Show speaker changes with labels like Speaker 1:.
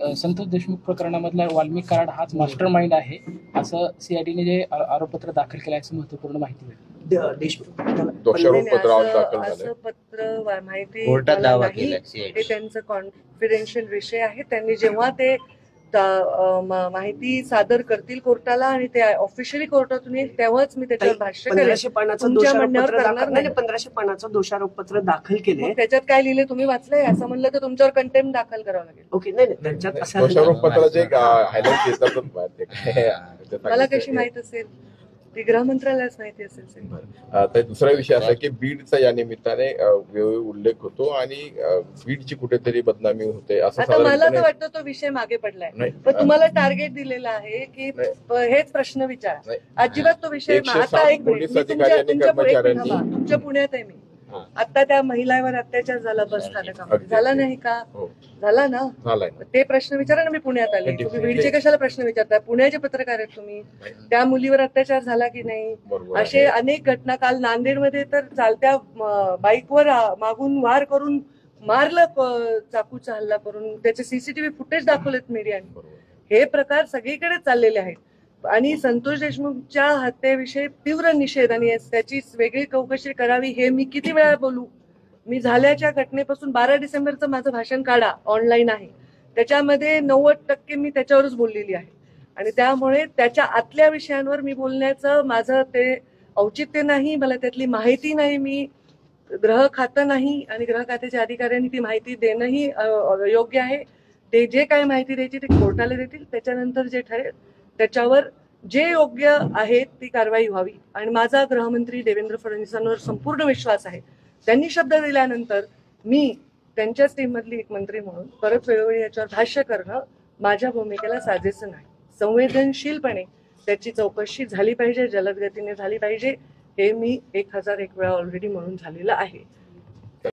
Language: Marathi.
Speaker 1: संतोष देशमुख प्रकरणामधला वाल्मिक कराड हाच मास्टर माइंड आहे असं सीआयडीने जे आरोपपत्र दाखल केलं असं महत्वपूर्ण माहिती मिळाली.
Speaker 2: देशमुख
Speaker 3: असं पत्र माहिती हे त्यांचं कॉन्फिडेन्शियल विषय आहे. त्यांनी जेव्हा ते माहिती सादर करतील कोर्टाला आणि ते ऑफिशियली कोर्टातून येईल तेव्हाच मी त्याच्यावर भाष्य करेन.
Speaker 2: 1500 पानाचं दोषारोप पत्र दाखल केले.
Speaker 3: त्याच्यात काय लिहिले तुम्ही वाचलंय? असं म्हणलं तर तुमच्यावर कंटेम्प्ट दाखल करावं लागेल.
Speaker 2: ओके, नाही त्याच्यात
Speaker 3: मला कशी माहित असेल? ती गृहमंत्रालयाच माहिती असेल.
Speaker 4: तर दुसरा विषय असा की बीडचा या निमित्ताने उल्लेख होतो आणि बीडची कुठेतरी बदनामी होते असं.
Speaker 3: आता मला तर वाटतं तो विषय मागे पडलाय. पण तुम्हाला टार्गेट दिलेला आहे की हेच प्रश्न विचारा. अजिबात तो विषय. आता एक तुमच्या पुण्यात आहे मी. आता त्या महिलावर अत्याचार झाला बस स्थानकामध्ये, झाला नाही का? झाला ना. ते प्रश्न विचारा ना. मी पुण्यात आले. तुम्ही बीडचे कशाला प्रश्न विचारता? पुण्याचे पत्रकार आहेत तुम्ही. त्या मुलीवर अत्याचार झाला की नाही? असे अनेक घटना. काल नांदेडमध्ये तर चालत्या बाईकवर मागून वार करून मारलं, चाकूचा हल्ला करून. त्याचे सीसीटीव्ही फुटेज दाखवलेत मीडियाने. हे प्रकार सगळीकडे चाललेले आहेत आणि संतोष देशमुखच्या हत्येविषयी तीव्र निषेध आणि त्याची वेगळी चौकशी करावी हे मी किती वेळा बोलू. मी झाल्याच्या घटनेपासून 12 डिसेंबरचं माझं भाषण काढा, ऑनलाईन आहे. त्याच्यामध्ये 90% मी त्याच्यावरच बोललेली आहे आणि त्यामुळे त्याच्या आतल्या विषयांवर मी बोलण्याचं माझं ते औचित्य नाही. मला त्यातली माहिती नाही. मी गृह खातं नाही आणि गृह खात्याच्या अधिकाऱ्यांनी ती माहिती देणंही योग्य आहे. ते जे काय माहिती द्यायची ते कोर्टाला देतील. त्याच्यानंतर जे ठरेल त्याच्यावर जे योग्य आहे ती कारवाई व्हावी आणि माझा गृहमंत्री देवेंद्र फडणवीसांवर संपूर्ण विश्वास आहे. त्यांनी शब्द दिल्यानंतर मी त्यांच्याच टीममधली एक मंत्री म्हणून परत वेळोवेळी याच्यावर भाष्य करणं माझ्या भूमिकेला साजेसं नाही. संवेदनशीलपणे त्याची चौकशी झाली पाहिजे, जलद गतीने झाली पाहिजे. हे मी 1001 वेळा ऑलरेडी म्हणून झालेलं आहे.